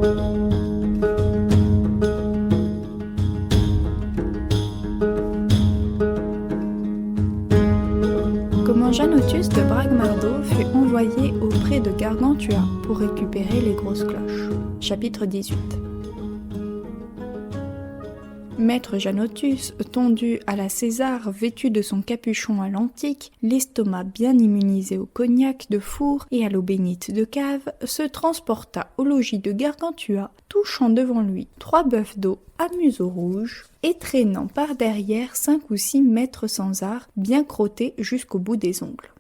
Comment Janotus de Bragmardo fut envoyé auprès de Gargantua pour récupérer les grosses cloches. Chapitre 18. Maître Janotus, tondu à la César, vêtu de son capuchon à l'antique, l'estomac bien immunisé au cognac de four et à l'eau bénite de cave, se transporta au logis de Gargantua, touchant devant lui 3 bœufs d'eau à museau rouge, et traînant par derrière 5 ou 6 maîtres sans art, bien crottés jusqu'au bout des ongles.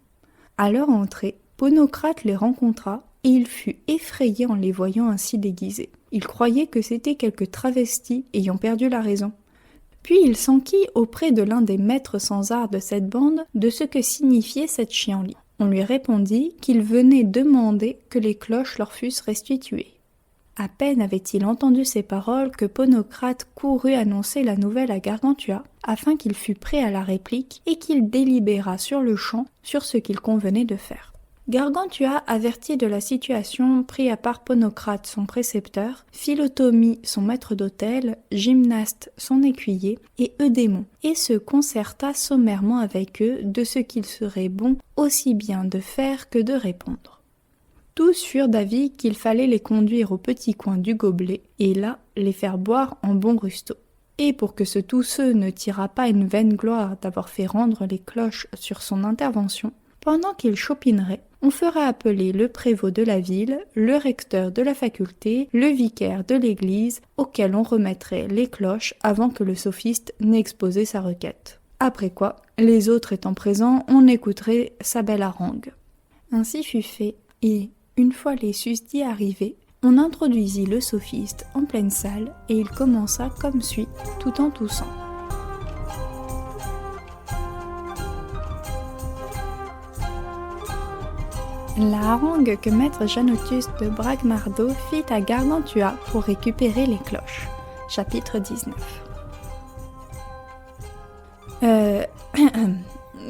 À leur entrée, Ponocrate les rencontra, et il fut effrayé en les voyant ainsi déguisés. Il croyait que c'étaient quelques travestis ayant perdu la raison. Puis il s'enquit auprès de l'un des maîtres sans art de cette bande de ce que signifiait cette chienlit. On lui répondit qu'il venait demander que les cloches leur fussent restituées. À peine avait-il entendu ces paroles que Ponocrate courut annoncer la nouvelle à Gargantua, afin qu'il fût prêt à la réplique et qu'il délibérât sur le champ sur ce qu'il convenait de faire. Gargantua, averti de la situation, prit à part Ponocrate son précepteur, Philotomie son maître d'hôtel, Gymnaste son écuyer et Eudémon, et se concerta sommairement avec eux de ce qu'il serait bon aussi bien de faire que de répondre. Tous furent d'avis qu'il fallait les conduire au petit coin du gobelet, et là les faire boire en bon rusteau. Et pour que ce tousseux ne tirât pas une vaine gloire d'avoir fait rendre les cloches sur son intervention, pendant qu'il chopinerait, on fera appeler le prévôt de la ville, le recteur de la faculté, le vicaire de l'église, auquel on remettrait les cloches avant que le sophiste n'ait exposé sa requête. Après quoi, les autres étant présents, on écouterait sa belle harangue. Ainsi fut fait, et, une fois les susdits arrivés, on introduisit le sophiste en pleine salle, et il commença comme suit, tout en toussant. La harangue que maître Janotus de Bragmardo fit à Gargantua pour récupérer les cloches. Chapitre 19.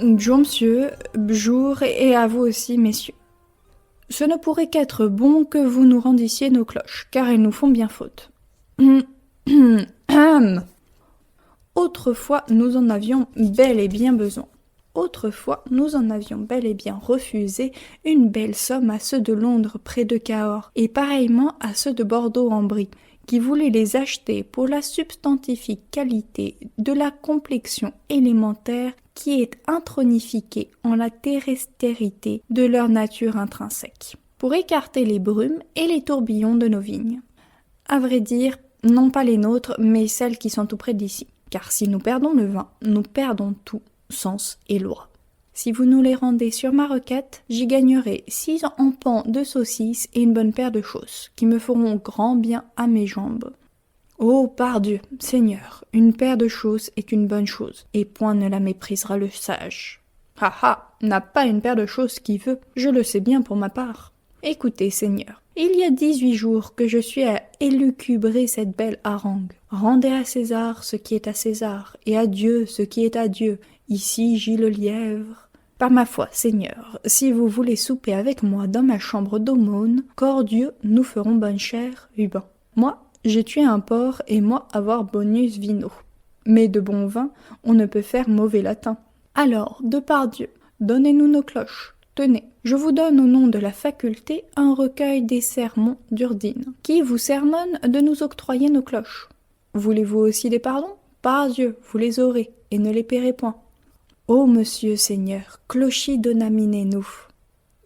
Bonjour monsieur, bonjour et à vous aussi messieurs. Ce ne pourrait qu'être bon que vous nous rendissiez nos cloches, car elles nous font bien faute. Autrefois nous en avions bel et bien besoin. Autrefois, nous en avions bel et bien refusé une belle somme à ceux de Londres près de Cahors, et pareillement à ceux de Bordeaux en Brie, qui voulaient les acheter pour la substantifique qualité de la complexion élémentaire qui est intronifiquée en la terrestrité de leur nature intrinsèque, pour écarter les brumes et les tourbillons de nos vignes. À vrai dire, non pas les nôtres, mais celles qui sont tout près d'ici, car si nous perdons le vin, nous perdons tout, sens et loi. Si vous nous les rendez sur ma requête, j'y gagnerai 6 empans de saucisses et une bonne paire de chausses, qui me feront grand bien à mes jambes. Oh, pardieu, Seigneur, une paire de chausses est une bonne chose, et point ne la méprisera le sage. Ha ha, n'a pas une paire de chausses qui veut, je le sais bien pour ma part. Écoutez, Seigneur, il y a 18 jours que je suis à élucubrer cette belle harangue. Rendez à César ce qui est à César, et à Dieu ce qui est à Dieu. Ici gît le lièvre. Par ma foi, Seigneur, si vous voulez souper avec moi dans ma chambre d'aumône, corps Dieu, nous ferons bonne chère, Hubin. Moi, j'ai tué un porc, et moi avoir bonus vino. Mais de bon vin, on ne peut faire mauvais latin. Alors, de par Dieu, donnez-nous nos cloches. Tenez, je vous donne au nom de la faculté un recueil des sermons d'Urdine, qui vous sermonne de nous octroyer nos cloches. Voulez-vous aussi des pardons? Par Dieu, vous les aurez, et ne les paierez point. Ô monsieur Seigneur, clochi donamine-nous.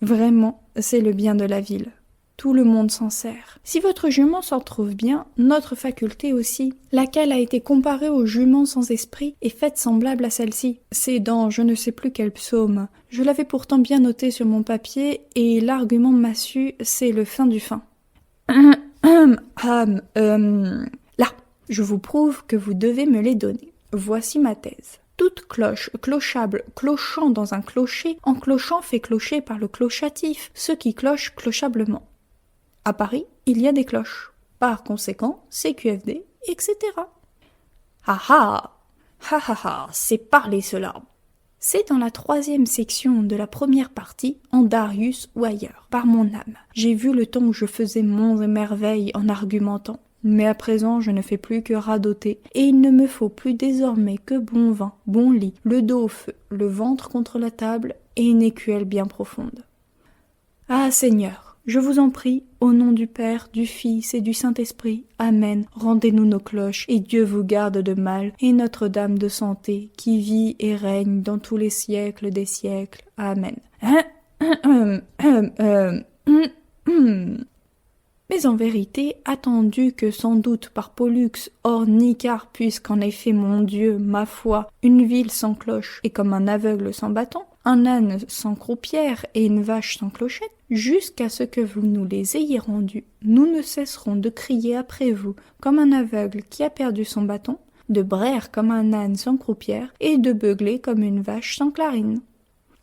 Vraiment, c'est le bien de la ville. Tout le monde s'en sert. Si votre jument s'en trouve bien, notre faculté aussi, laquelle a été comparée aux juments sans esprit et faite semblable à celle-ci. C'est dans je ne sais plus quel psaume. Je l'avais pourtant bien noté sur mon papier, et l'argument massu, c'est le fin du fin. Là, je vous prouve que vous devez me les donner. Voici ma thèse. Toute cloche, clochable, clochant dans un clocher, en clochant fait clocher par le clochatif, ce qui cloche clochablement. À Paris, il y a des cloches. Par conséquent, CQFD, etc. Ah ah! Ha ha ha! C'est parler cela! C'est dans la 3e section de la première partie, en Darius ou ailleurs, par mon âme. J'ai vu le temps où je faisais monts et merveilles en argumentant. Mais à présent je ne fais plus que radoter, et il ne me faut plus désormais que bon vin, bon lit, le dos au feu, le ventre contre la table, et une écuelle bien profonde. Ah Seigneur, je vous en prie, au nom du Père, du Fils et du Saint-Esprit, Amen, rendez-nous nos cloches, et Dieu vous garde de mal, et Notre-Dame de santé, qui vit et règne dans tous les siècles des siècles. Amen. Mais en vérité, attendu que sans doute par Pollux, hors Nicard, puisqu'en effet mon Dieu, ma foi, une ville sans cloche est comme un aveugle sans bâton, un âne sans croupière et une vache sans clochette, jusqu'à ce que vous nous les ayez rendus, nous ne cesserons de crier après vous comme un aveugle qui a perdu son bâton, de braire comme un âne sans croupière et de beugler comme une vache sans clarine.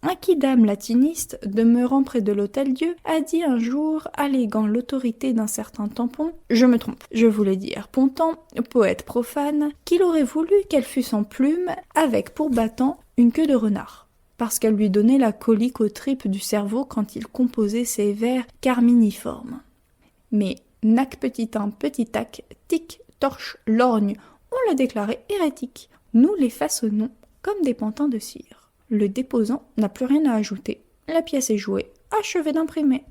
Un quidam latiniste, demeurant près de l'Hôtel-Dieu, a dit un jour, alléguant l'autorité d'un certain tampon, je me trompe, je voulais dire Pontan, poète profane, qu'il aurait voulu qu'elle fût sans plume, avec pour battant une queue de renard, parce qu'elle lui donnait la colique aux tripes du cerveau quand il composait ses vers carminiformes. Mais nac petit un petit tac, tic, torche, lorgne, on l'a déclaré hérétique. Nous les façonnons comme des pantins de cire. Le déposant n'a plus rien à ajouter. La pièce est jouée, achevée d'imprimer.